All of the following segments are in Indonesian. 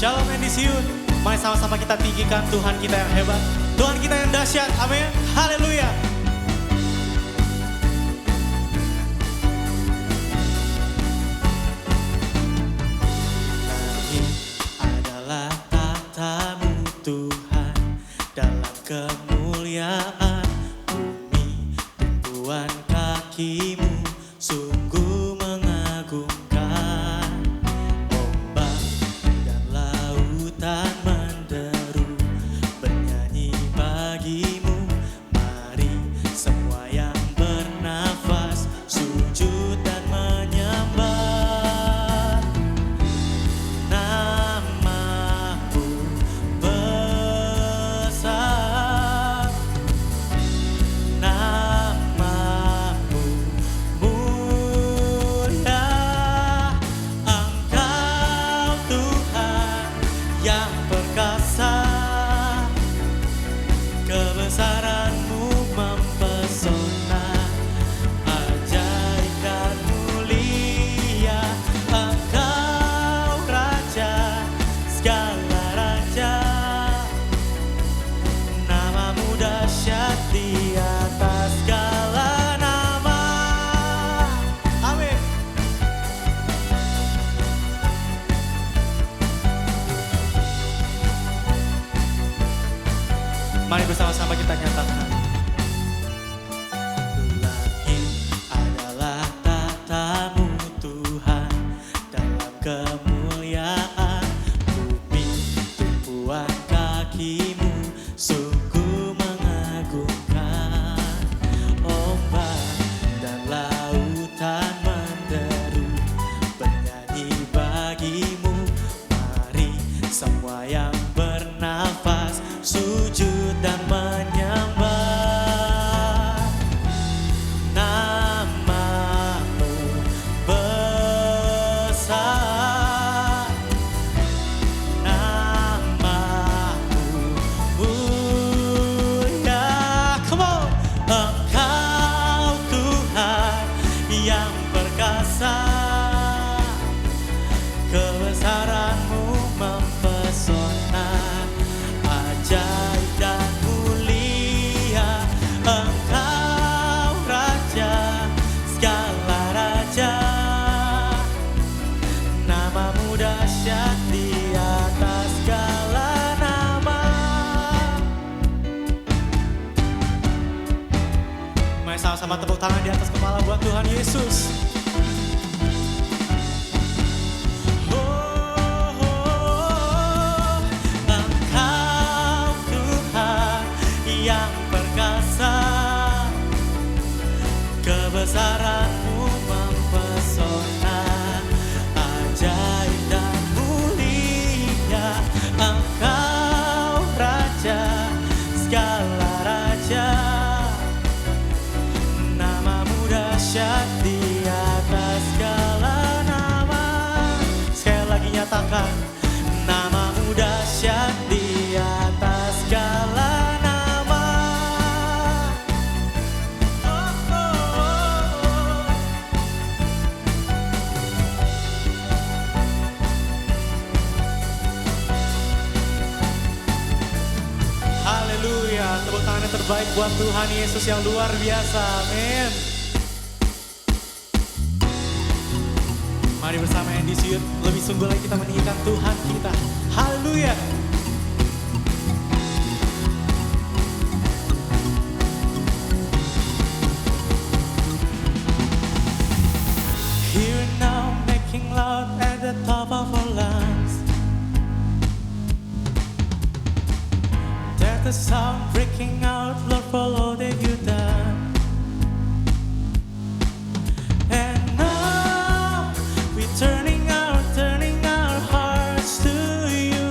Shalom Endisiun. Mari sama-sama kita tinggikan Tuhan kita yang hebat, Tuhan kita yang dahsyat. Amin. Haleluya. Langit adalah tatamu Tuhan, dalam kemuliaan bumi tumpuan kakimu sungguh mengagumkan. Ombak dan lautan menderu bernyanyi bagimu. Mari semua yang bernafas sujud dan menyembah. Namamu besar, namamu mulia. Engkau Tuhan yang perkasa, kebesaranmu mempesona, ajaib dan mulia. Engkau Raja segala raja, namamu dahsyat di atas segala nama. Amin. Mari bersama-sama kita nyatakan. Langit adalah tatamu Tuhan, dalam kemuliaan bumi tumpuan kakimu sungguh mengagumkan. Ombak dan lautan menderu bernyanyi bagimu. Mari semua yang bernafas sujud dan menyembah. Namamu besar, namamu mulia. Come on. Engkau Tuhan yang perkasa, kebesaranmu mempesona, ajaib dan mulia. Engkau Raja segala raja, namamu dahsyat di atas segala nama. Mari sama-sama tepuk tangan di atas kepala buat Tuhan Yesus. Engkau Tuhan yang perkasa, kebesaranmu mempesona, ajaib dan mulia. Engkau Raja segala raja, namamu dahsyat di atas segala nama. Sekali lagi nyatakan, namamu dahsyat di atas segala nama. Oh, oh, oh. Haleluya. Tepuk tangan yang terbaik buat Tuhan Yesus yang luar biasa. Amin. Mari bersama Endisiun lebih sungguh lagi kita meninggikan Tuhan kita. Haleluya. Here now making loud at the top of our lungs. There's the sound breaking out, Lord, for all that you've done. And now we're turning our hearts to you.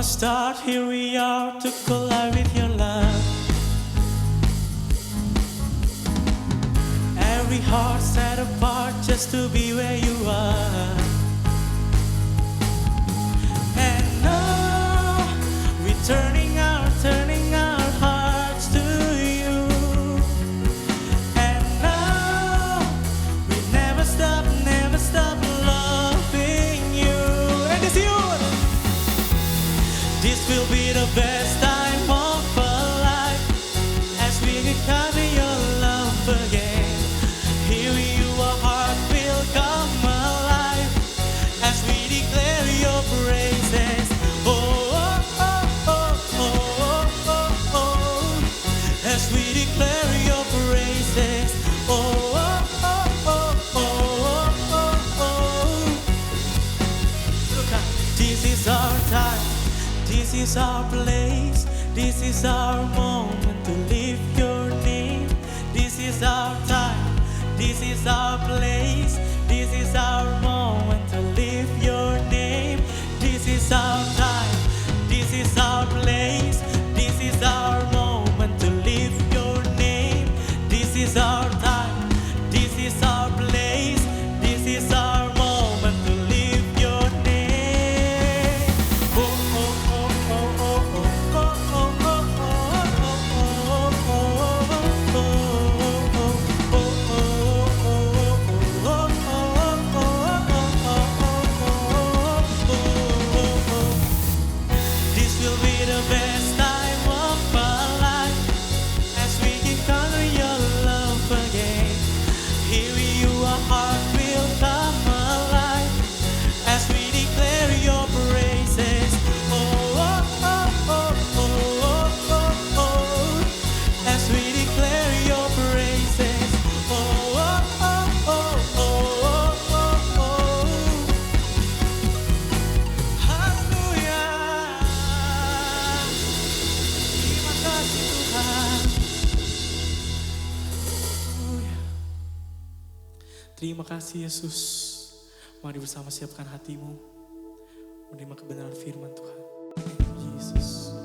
start, here we are to collide with your love. Every heart set apart just to be where you are. And now we're turning our hearts to you. And now we never stop loving you. And it's you. This will be the best time of our life as we recover your love again. Here your heart will come alive as we declare your praises. Oh, oh, oh, oh, oh, oh, oh. As we declare your praises. Oh, oh, oh, oh, oh, oh, oh. Look out. This is our time. This is our place, this is our moment to lift your name. This is our time, this is our place, this is our moment to lift your name. This is our time, this is our place, this is our moment to lift your name. This is our time, this is our place, this is our moment to lift your name. Oh, oh, oh, oh, oh, oh, oh, oh, oh, this will be the best time of our life as we encounter your love again. Here your heart will come alive as we declare your praises. Oh, oh, oh, oh, oh, oh, oh. As we declare your praises. Oh, oh, oh, oh, oh, oh, oh. Haleluya. Terima kasih Tuhan. Haleluya. Terima kasih Yesus. Mari bersama siapkan hatimu menerima kebenaran firman Tuhan. Yesus.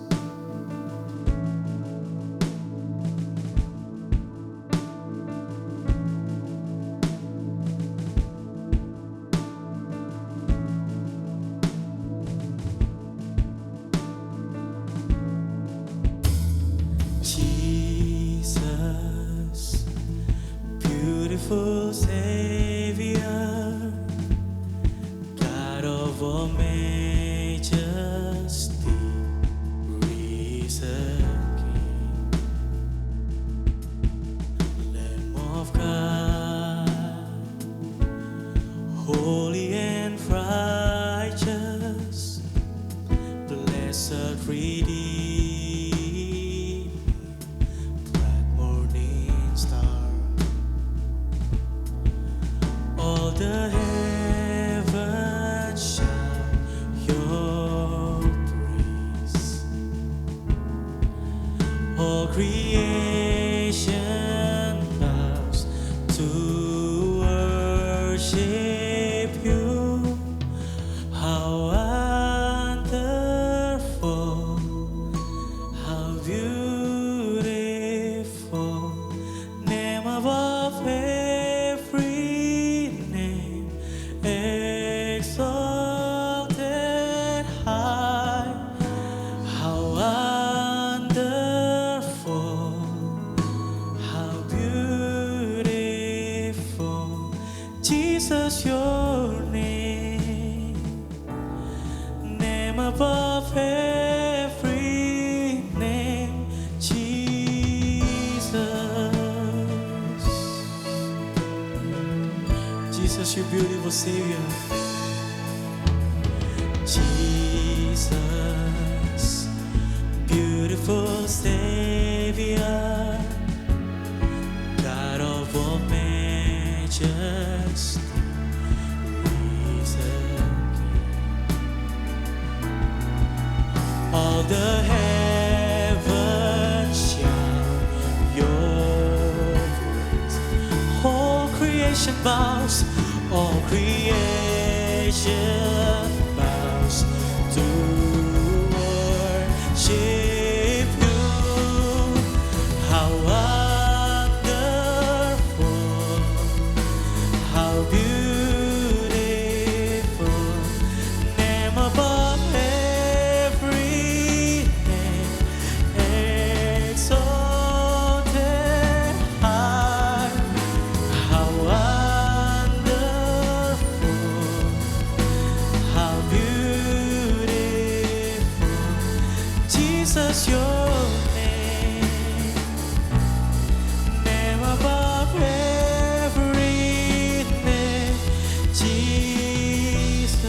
Jesus, beautiful Savior, God of all majesty, risen King, Lamb of God, holy and righteous, blessed Redeemer, bright morning star. All the heavens shout your praise. All creation bows to worship you. How wonderful, how beautiful, name above every name, exalted high. How wonderful, how beautiful, Jesus your name, name above every name, Jesus. Jesus, your beautiful Savior. Jesus, beautiful Savior, God of all majesty, risen King. All the heavens shout your praise. All creation bows, all creation bows to Jesus, your name, name above every name, Jesus.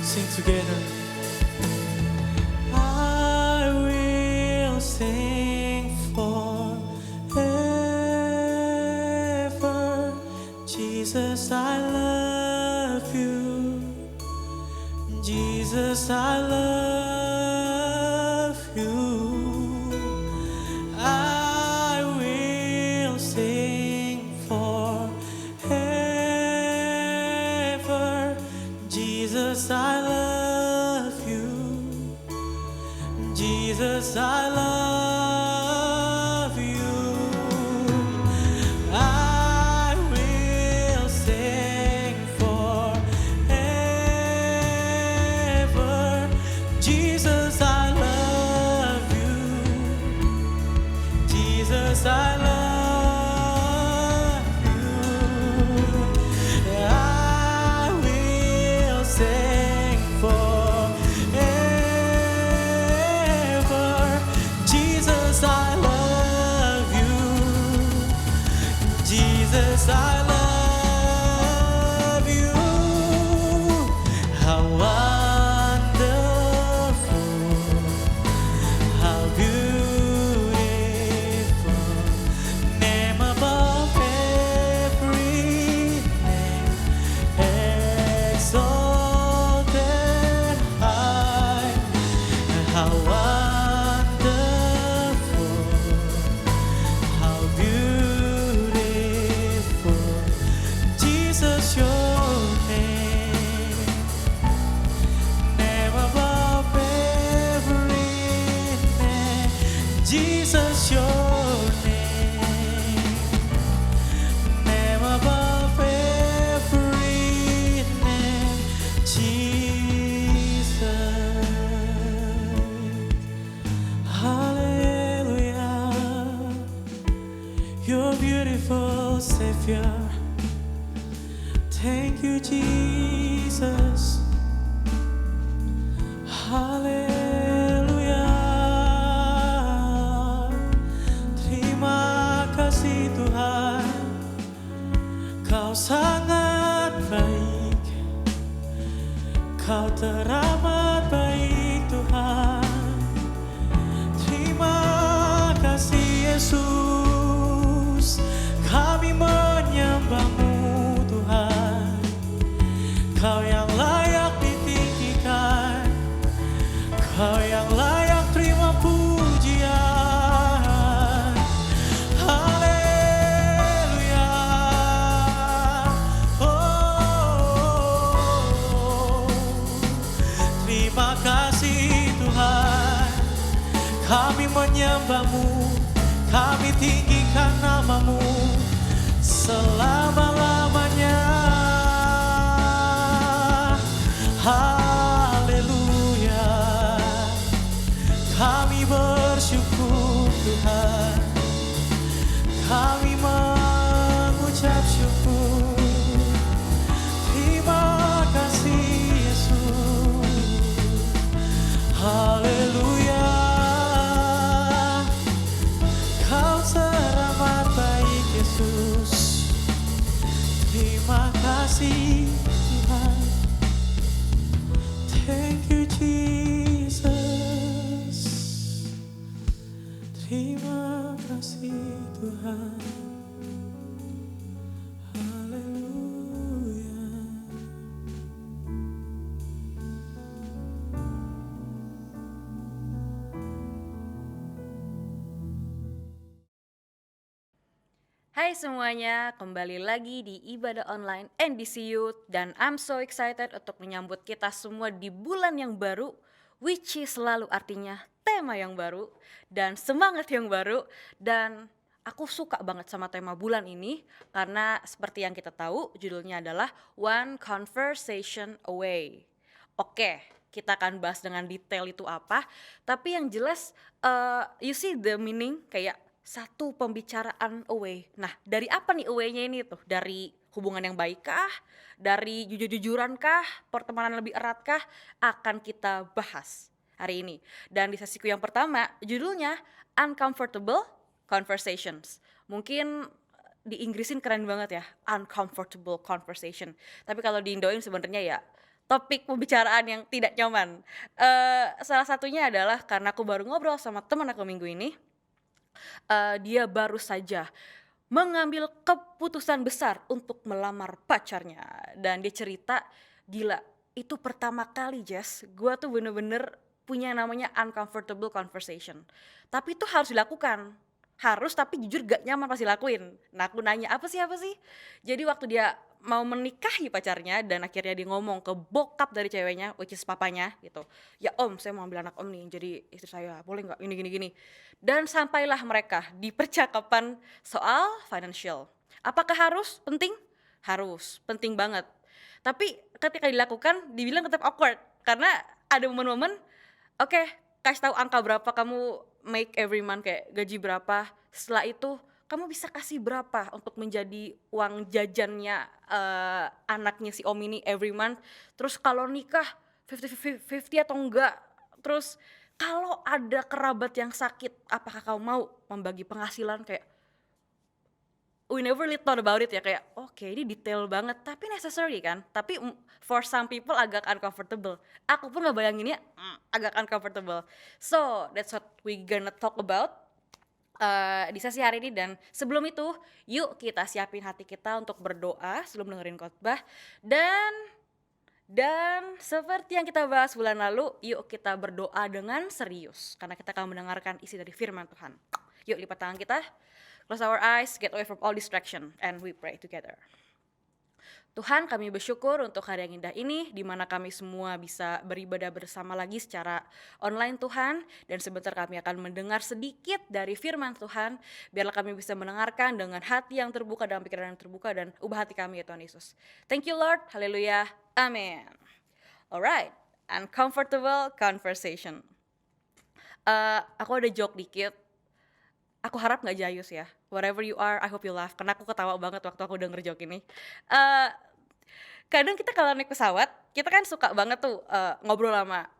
Sing together. I will sing forever. Jesus, I love you. Jesus, I love you. I will sing forever. Jesus, I love you. Jesus, I love you. I will sing forever. Jesus, I love you. Jesus, I love you. I will sing forever. Jesus, I love you. Jesus, I love you. How wonderful, how beautiful, name above every name, exalted high. How wonderful, how beautiful, Jesus, your name, name above every name, Jesus, your name, name above every name, Jesus. Hallelujah, you're beautiful, Savior. Thank you, Jesus. Haleluya. Terima kasih Tuhan, Kau sangat baik, Kau teramat baik Tuhan. Terima kasih Yesus, kami menyembah-Mu Tuhan. Kau yang layak ditinggikan, Kau yang layak terima pujian. Haleluya. Oh, terima kasih Tuhan, kami menyembah-Mu, kami tinggikan nama-Mu selama-lamanya. Haleluya. Kami bersyukur Tuhan, kami mengucap syukur. Terima kasih Yesus. Haleluya. Kau teramat baik Yesus. Terima kasih Tuhan. Thank you Jesus. Terima kasih Tuhan. Haleluya. Hai semuanya, kembali lagi di Ibadah Online NDC Youth dan I'm so excited untuk menyambut kita semua di bulan yang baru, which is selalu artinya tema yang baru dan semangat yang baru. Dan aku suka banget sama tema bulan ini karena seperti yang kita tahu judulnya adalah One Conversation Away. Oke, kita akan bahas dengan detail itu apa, tapi yang jelas you see the meaning, kayak satu pembicaraan away. Nah, dari apa nih away-nya ini tuh? Dari hubungan yang baik kah? Dari jujur-jujuran kah? Pertemanan lebih erat kah? Akan kita bahas hari ini. Dan di sesiku yang pertama, judulnya Uncomfortable Conversations. Mungkin di Inggrisin keren banget ya, uncomfortable conversation. Tapi kalau di Indoin sebenarnya ya topik pembicaraan yang tidak nyaman. Salah satunya adalah karena aku baru ngobrol sama teman aku minggu ini. Dia baru saja mengambil keputusan besar untuk melamar pacarnya, dan dia cerita, gila, itu pertama kali Jess, gue tuh bener-bener punya yang namanya uncomfortable conversation. Tapi itu harus dilakukan, harus, tapi jujur gak nyaman pas dilakuin. Nah aku nanya, apa sih? Jadi waktu dia mau menikahi pacarnya dan akhirnya dia ngomong ke bokap dari ceweknya, which is papanya gitu, ya om, saya mau ambil anak om nih jadi istri saya, boleh nggak ini gini. Dan sampailah mereka di percakapan soal financial. Apakah harus? Penting? Harus, penting banget. Tapi ketika dilakukan dibilang tetap awkward karena ada momen-momen, oke, kasih tahu angka berapa kamu make every month, kayak gaji berapa. Setelah itu kamu bisa kasih berapa untuk menjadi uang jajannya anaknya si om ini every month. Terus kalau nikah 50-50 atau enggak. Terus kalau ada kerabat yang sakit, apakah kamu mau membagi penghasilan? Kayak we never really thought about it ya, kayak oke, ini detail banget tapi necessary kan. Tapi for some people agak uncomfortable. Aku pun ngebayanginnya agak uncomfortable. So that's what we gonna talk about di sesi hari ini. Dan sebelum itu, yuk kita siapin hati kita untuk berdoa sebelum dengerin khotbah. Dan seperti yang kita bahas bulan lalu, yuk kita berdoa dengan serius karena kita akan mendengarkan isi dari firman Tuhan. Yuk lipat tangan kita, close our eyes, get away from all distraction, and we pray together. Tuhan, kami bersyukur untuk hari yang indah ini, di mana kami semua bisa beribadah bersama lagi secara online Tuhan, dan sebentar kami akan mendengar sedikit dari firman Tuhan, biarlah kami bisa mendengarkan dengan hati yang terbuka dan pikiran yang terbuka, dan ubah hati kami ya Tuhan Yesus. Thank you Lord, haleluya, amin. Alright, uncomfortable conversation. Aku ada joke dikit. Aku harap gak jayus ya. Wherever you are, I hope you laugh. Karena aku ketawa banget waktu aku denger joke ini. Kadang kita kalau naik pesawat, kita kan suka banget tuh ngobrol sama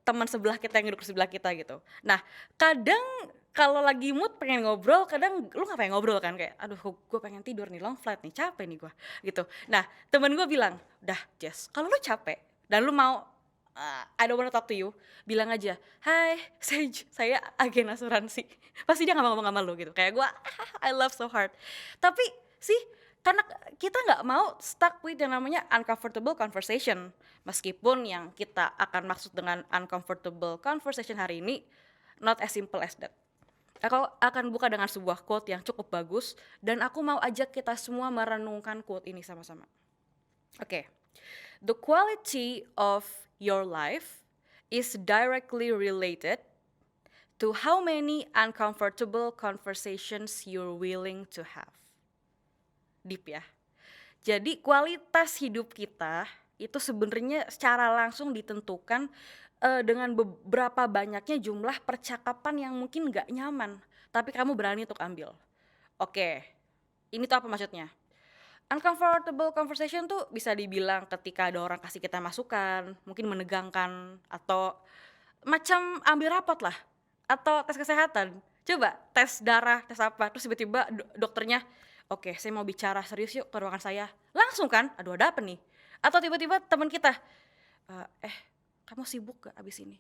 teman sebelah kita yang duduk sebelah kita gitu. Nah, kadang kalau lagi mood pengen ngobrol, kadang lu gak pengen ngobrol kan, kayak aduh gue pengen tidur nih, long flight nih, capek nih gue gitu. Nah, temen gue bilang, dah Jess, kalau lu capek dan lu mau I don't wanna talk to you, bilang aja, hai, saya agen asuransi. Pasti dia gak mau ngomong sama lu gitu. Kayak gue, I love so hard. Tapi sih, karena kita gak mau stuck with yang namanya uncomfortable conversation. Meskipun yang kita akan maksud dengan uncomfortable conversation hari ini not as simple as that. Aku akan buka dengan sebuah quote yang cukup bagus, dan aku mau ajak kita semua merenungkan quote ini sama-sama. Oke. The quality of your life is directly related to how many uncomfortable conversations you're willing to have. Deep ya. Jadi kualitas hidup kita itu sebenarnya secara langsung ditentukan dengan beberapa banyaknya jumlah percakapan yang mungkin gak nyaman, tapi kamu berani untuk ambil. Oke, ini tuh apa maksudnya? Uncomfortable conversation tuh bisa dibilang ketika ada orang kasih kita masukan, mungkin menegangkan, atau macam ambil rapot lah, atau tes kesehatan. Coba tes darah, tes apa, terus tiba-tiba dokternya, oke, saya mau bicara serius yuk ke ruangan saya. Langsung kan, aduh ada apa nih? Atau tiba-tiba teman kita, kamu sibuk gak abis ini?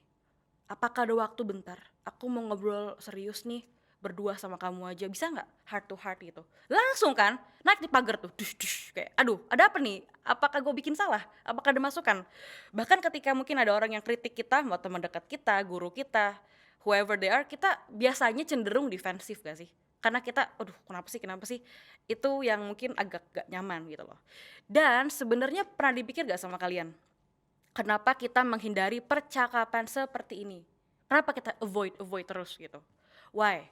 Apakah ada waktu bentar? Aku mau ngobrol serius nih, berdua sama kamu aja, bisa gak heart to heart gitu? Langsung kan, naik di pagar tuh, dush, kayak aduh ada apa nih? Apakah gue bikin salah? Apakah ada masukan? Bahkan ketika mungkin ada orang yang kritik kita, mau teman dekat kita, guru kita, whoever they are, kita biasanya cenderung defensif gak sih? Karena kita, aduh kenapa sih? Itu yang mungkin agak gak nyaman gitu loh. Dan sebenarnya pernah dipikir gak sama kalian? Kenapa kita menghindari percakapan seperti ini? Kenapa kita avoid terus gitu? Why?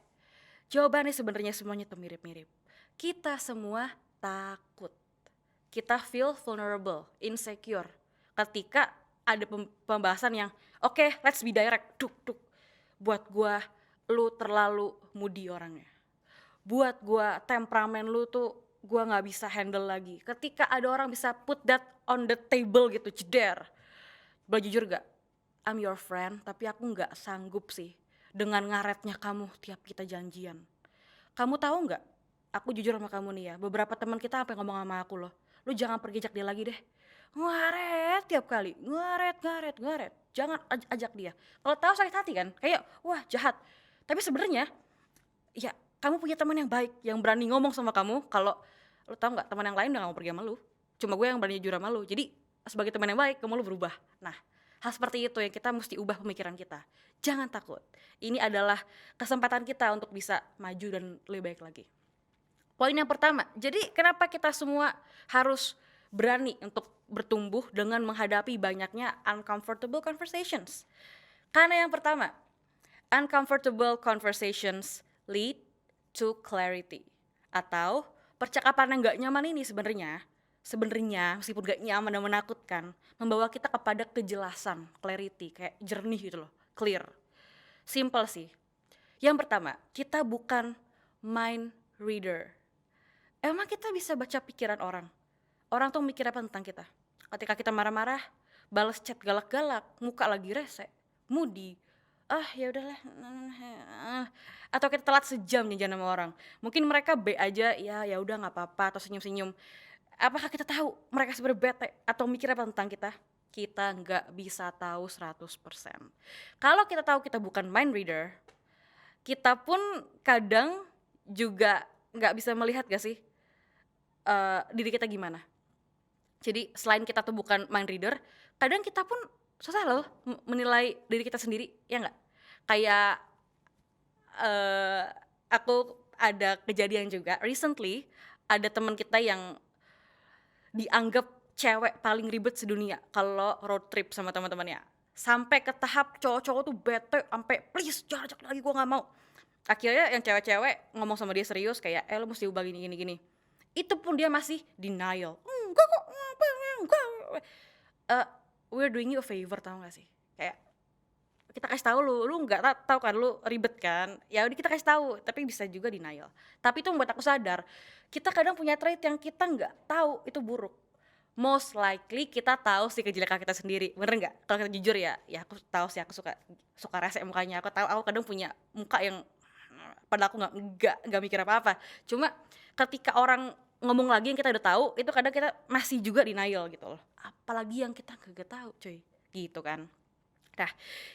Jawabannya sebenarnya semuanya tuh mirip-mirip. Kita semua takut. Kita feel vulnerable, insecure. Ketika ada pembahasan yang, oke, let's be direct, duk. Buat gua lu terlalu moody orangnya. Buat gua temperamen lu tuh gua nggak bisa handle lagi. Ketika ada orang bisa put that on the table gitu, jeder. Boleh jujur gak? I'm your friend, tapi aku nggak sanggup sih dengan ngaretnya kamu tiap kita janjian. Kamu tahu nggak? Aku jujur sama kamu nih ya, beberapa teman kita sampai ngomong sama aku loh, lu jangan pergi ajak dia lagi deh. Ngaret tiap kali, ngaret. Jangan ajak dia. Kalau tahu sakit hati kan, kayak wah jahat. Tapi sebenarnya ya kamu punya teman yang baik yang berani ngomong sama kamu kalau lu tahu nggak teman yang lain udah gak mau pergi sama lu. Cuma gue yang berani jujur sama lu. Jadi sebagai teman yang baik kamu lu berubah. Nah, hal seperti itu yang kita mesti ubah pemikiran kita. Jangan takut. Ini adalah kesempatan kita untuk bisa maju dan lebih baik lagi. Poin yang pertama, jadi kenapa kita semua harus berani untuk bertumbuh dengan menghadapi banyaknya uncomfortable conversations? Karena yang pertama, uncomfortable conversations lead to clarity. Atau percakapan yang gak nyaman ini sebenarnya meskipun gak nyaman dan menakutkan, membawa kita kepada kejelasan, clarity, kayak jernih gitu loh, clear. Simple sih. Yang pertama, kita bukan mind reader. Emang kita bisa baca pikiran orang? Orang tuh mikir apa tentang kita? Ketika kita marah-marah, balas chat galak-galak, muka lagi rese, moody, ya udahlah, atau kita telat sejam janjian sama orang. Mungkin mereka B aja, ya udah nggak apa-apa, atau senyum-senyum. Apakah kita tahu mereka sebenarnya bete atau mikir apa tentang kita? Kita nggak bisa tahu 100%. Kalau kita tahu kita bukan mind reader, kita pun kadang juga nggak bisa melihat gak sih diri kita gimana. Jadi selain kita tuh bukan mind reader, kadang kita pun susah loh menilai diri kita sendiri, ya nggak? Kayak aku ada kejadian juga recently, ada teman kita yang dianggap cewek paling ribet sedunia kalau road trip sama teman-temannya. Sampai ke tahap cowok-cowok tuh bete, sampai please jangan ajak lagi, gue nggak mau. Akhirnya yang cewek-cewek ngomong sama dia serius kayak, lo mesti ubah gini. Itu pun dia masih denial. Enggak kok, enggak. We're doing you a favor, tau gak sih? Kayak kita kasih tahu lu nggak tahu kan, lu ribet kan? Ya udah kita kasih tahu, tapi bisa juga denial. Tapi itu membuat aku sadar, kita kadang punya trait yang kita nggak tahu itu buruk. Most likely kita tahu sih kejelekan kita sendiri, bener nggak? Kalau kita jujur ya aku tahu sih aku suka rese mukanya. Aku tahu aku kadang punya muka yang padahal aku nggak mikir apa-apa. Cuma ketika orang ngomong lagi yang kita udah tahu, itu kadang kita masih juga denial gitu loh. Apalagi yang kita nggak tahu, cuy, gitu kan. Nah,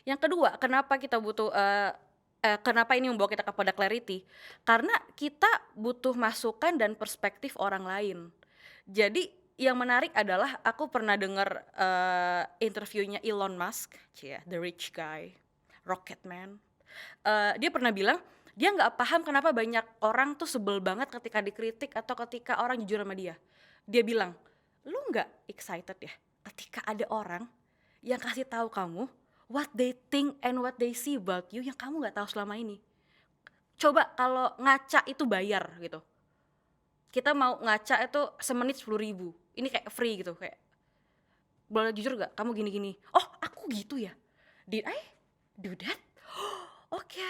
yang kedua, kenapa kita butuh kenapa ini membawa kita kepada clarity? Karena kita butuh masukan dan perspektif orang lain. Jadi yang menarik adalah aku pernah dengar interviewnya Elon Musk, the rich guy, Rocket Man. Dia pernah bilang dia nggak paham kenapa banyak orang tuh sebel banget ketika dikritik atau ketika orang jujur sama dia. Dia bilang, lu nggak excited ya ketika ada orang yang kasih tahu kamu what they think and what they see about you yang kamu nggak tahu selama ini. Coba kalau ngaca itu bayar gitu. Kita mau ngaca itu semenit 10.000. Ini kayak free gitu, kayak boleh jujur gak kamu gini-gini. Oh aku gitu ya, did I do that? Oke,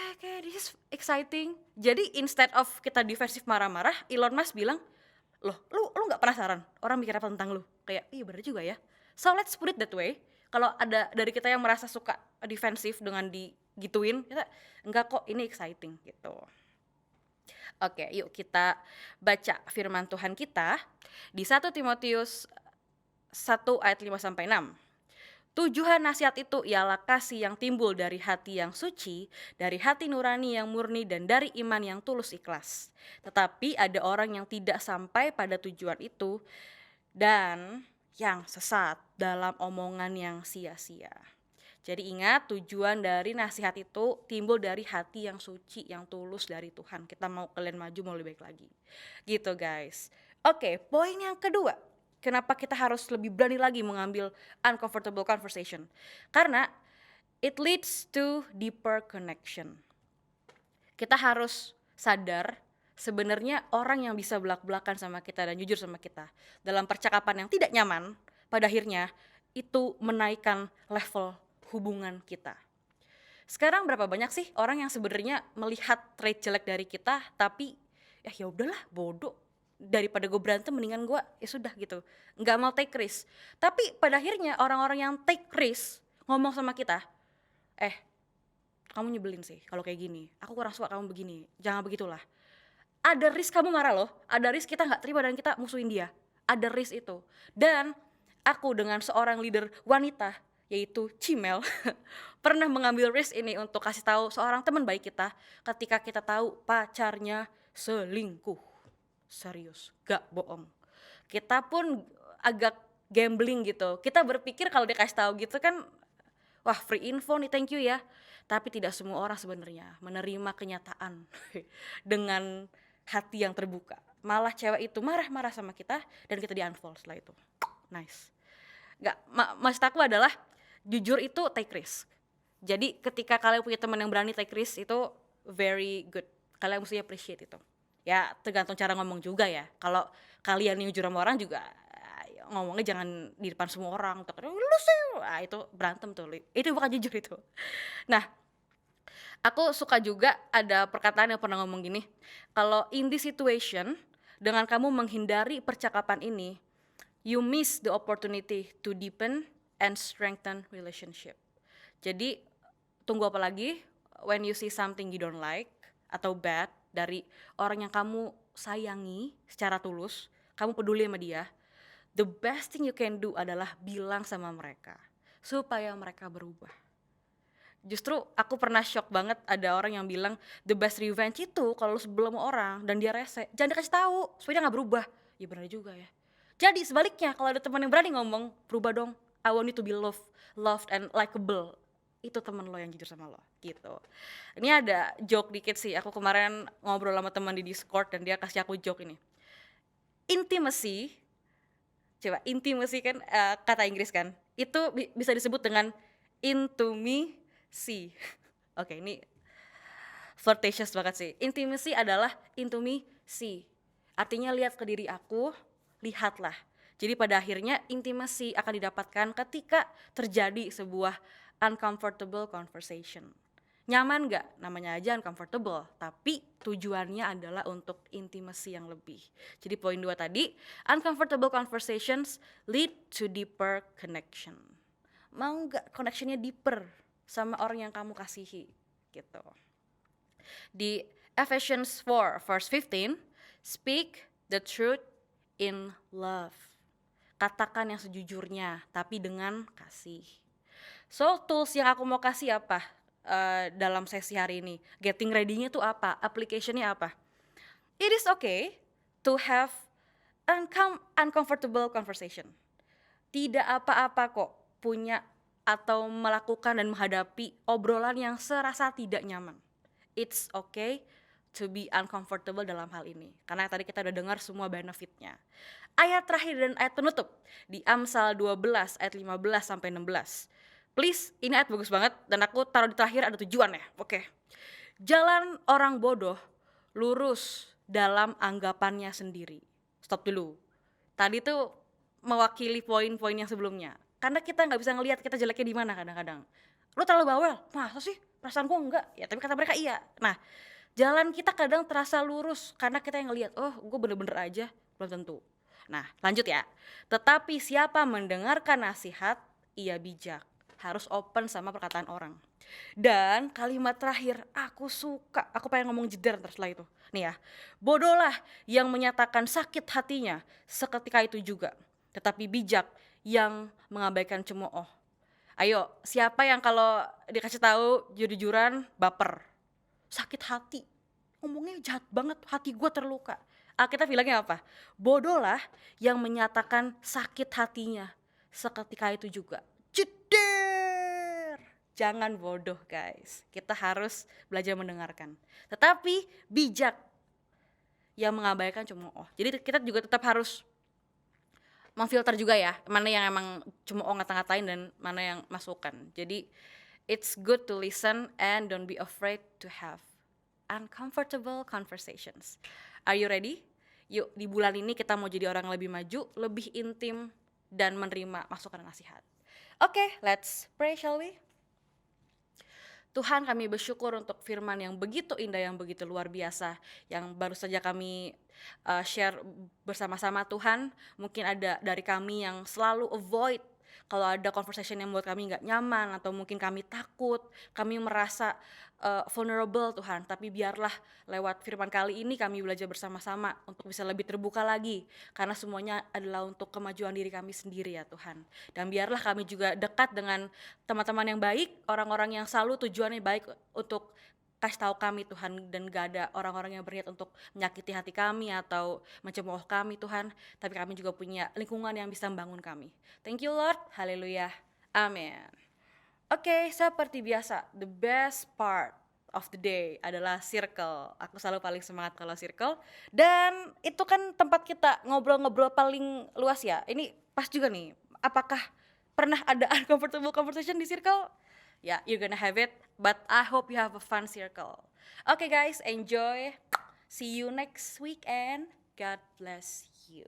this is exciting. Jadi instead of kita defensif marah-marah, Elon Musk bilang, loh lu gak penasaran orang mikir apa tentang lu? Kayak iya bener juga ya. So let's put it that way. Kalau ada dari kita yang merasa suka defensif dengan digituin, kita enggak kok, ini exciting gitu. Oke, yuk kita baca firman Tuhan kita di 1 Timotius 1 ayat 5-6. Tujuan nasihat itu ialah kasih yang timbul dari hati yang suci, dari hati nurani yang murni, dan dari iman yang tulus ikhlas. Tetapi ada orang yang tidak sampai pada tujuan itu dan yang sesat dalam omongan yang sia-sia. Jadi ingat, tujuan dari nasihat itu timbul dari hati yang suci, yang tulus dari Tuhan. Kita mau kalian maju, mau lebih baik lagi. Gitu guys. Oke, poin yang kedua. Kenapa kita harus lebih berani lagi mengambil uncomfortable conversation? Karena it leads to deeper connection. Kita harus sadar sebenarnya orang yang bisa belak-belakan sama kita dan jujur sama kita dalam percakapan yang tidak nyaman, pada akhirnya itu menaikkan level hubungan kita. Sekarang berapa banyak sih orang yang sebenarnya melihat trait jelek dari kita, tapi ya udahlah bodoh, daripada gue berantem mendingan gue ya sudah gitu, nggak mau take risk. Tapi pada akhirnya orang-orang yang take risk ngomong sama kita, kamu nyebelin sih kalau kayak gini, aku kurang suka kamu begini, jangan begitulah. Ada risk kamu marah loh, ada risk kita nggak terima dan kita musuhin dia, ada risk itu. Dan aku dengan seorang leader wanita yaitu Cimel pernah mengambil risk ini untuk kasih tahu seorang teman baik kita ketika kita tahu pacarnya selingkuh. Serius, gak bohong. Kita pun agak gambling gitu. Kita berpikir kalau dia kasih tahu gitu kan, wah free info nih, thank you ya. Tapi tidak semua orang sebenarnya menerima kenyataan dengan hati yang terbuka. Malah cewek itu marah-marah sama kita dan kita di-unfollow setelah itu. Nice. Maksud aku adalah jujur itu take risk. Jadi ketika kalian punya teman yang berani take risk itu very good. Kalian mesti appreciate itu. Ya tergantung cara ngomong juga ya. Kalau kalian yang jujur sama orang juga ngomongnya jangan di depan semua orang. Lu sih, itu berantem tuh. Itu bukan jujur itu. Nah, aku suka juga ada perkataan yang pernah ngomong gini. Kalau in this situation, dengan kamu menghindari percakapan ini, you miss the opportunity to deepen and strengthen relationship. Jadi tunggu apa lagi when you see something you don't like atau bad dari orang yang kamu sayangi secara tulus, kamu peduli sama dia, the best thing you can do adalah bilang sama mereka supaya mereka berubah. Justru aku pernah shock banget ada orang yang bilang the best revenge itu kalau lu sebel sama orang dan dia rese, jangan dikasih tahu supaya dia nggak berubah. Ya benar juga ya. Jadi sebaliknya kalau ada teman yang berani ngomong, berubah dong, I want you to be loved and likable. Itu teman lo yang jujur sama lo gitu. Ini ada joke dikit sih, aku kemarin ngobrol sama teman di Discord dan dia kasih aku joke ini. Intimacy, coba intimacy kan kata Inggris kan, itu bisa disebut dengan into me see. Oke, ini flirtatious banget sih. Intimacy adalah into me see. Artinya lihat ke diri aku, lihatlah. Jadi pada akhirnya intimacy akan didapatkan ketika terjadi sebuah uncomfortable conversation. Nyaman gak? Namanya aja uncomfortable, tapi tujuannya adalah untuk intimacy yang lebih. Jadi poin 2 tadi, uncomfortable conversations lead to deeper connection. Mau gak connectionnya deeper sama orang yang kamu kasihi gitu. Di Ephesians 4 verse 15, speak the truth in love. Katakan yang sejujurnya tapi dengan kasih. So tools yang aku mau kasih apa dalam sesi hari ini? Getting ready-nya tuh apa? Application-nya apa? It is okay to have uncomfortable conversation. Tidak apa-apa kok punya atau melakukan dan menghadapi obrolan yang serasa tidak nyaman. It's okay to be uncomfortable dalam hal ini. Karena tadi kita udah dengar semua benefitnya. Ayat terakhir dan ayat penutup di Amsal 12 ayat 15 sampai 16. Please, ini ayat bagus banget dan aku taruh di terakhir ada tujuan ya. Oke. Jalan orang bodoh lurus dalam anggapannya sendiri. Stop dulu. Tadi tuh mewakili poin-poin yang sebelumnya. Karena kita nggak bisa ngelihat kita jeleknya di mana kadang-kadang. Lu terlalu bawel, masa sih? Perasaanku enggak. Ya tapi kata mereka iya. Nah, jalan kita kadang terasa lurus karena kita yang ngelihat, oh gue bener-bener aja, belum tentu. Nah, lanjut ya. Tetapi siapa mendengarkan nasihat, ia bijak. Harus open sama perkataan orang. Dan kalimat terakhir, aku suka, aku pengen ngomong jeder setelah itu. Nih ya, bodohlah yang menyatakan sakit hatinya seketika itu juga. Tetapi bijak yang mengabaikan cemooh. Ayo, siapa yang kalau dikasih tahu jujur-jujuran baper, sakit hati, ngomongnya jahat banget, hati gue terluka. Alkitab bilangnya apa? Bodohlah yang menyatakan sakit hatinya seketika itu juga. Jeder, jangan bodoh guys. Kita harus belajar mendengarkan. Tetapi bijak yang mengabaikan cemooh. Jadi kita juga tetap harus memfilter juga ya, mana yang emang cuma ngata-ngatain dan mana yang masukan. Jadi it's good to listen and don't be afraid to have uncomfortable conversations. Are you ready? Yuk di bulan ini kita mau jadi orang yang lebih maju, lebih intim dan menerima masukan dan nasihat. Okay, let's pray, shall we? Tuhan, kami bersyukur untuk firman yang begitu indah, yang begitu luar biasa, yang baru saja kami share bersama-sama Tuhan. Mungkin ada dari kami yang selalu avoid kalau ada conversation yang membuat kami nggak nyaman, atau mungkin kami takut, kami merasa vulnerable Tuhan. Tapi biarlah lewat firman kali ini kami belajar bersama-sama untuk bisa lebih terbuka lagi, karena semuanya adalah untuk kemajuan diri kami sendiri ya Tuhan. Dan biarlah kami juga dekat dengan teman-teman yang baik, orang-orang yang selalu tujuannya baik untuk kasih tahu kami Tuhan, dan gak ada orang-orang yang berniat untuk menyakiti hati kami atau mencemooh kami Tuhan, tapi kami juga punya lingkungan yang bisa membangun kami. Thank you Lord, haleluya, amin. Oke, seperti biasa, the best part of the day adalah circle. Aku selalu paling semangat kalau circle, dan itu kan tempat kita ngobrol-ngobrol paling luas ya. Ini pas juga nih, apakah pernah ada uncomfortable conversation di circle? Ya, you're gonna have it, but I hope you have a fun circle. Okay guys, enjoy. See you next weekend. God bless you.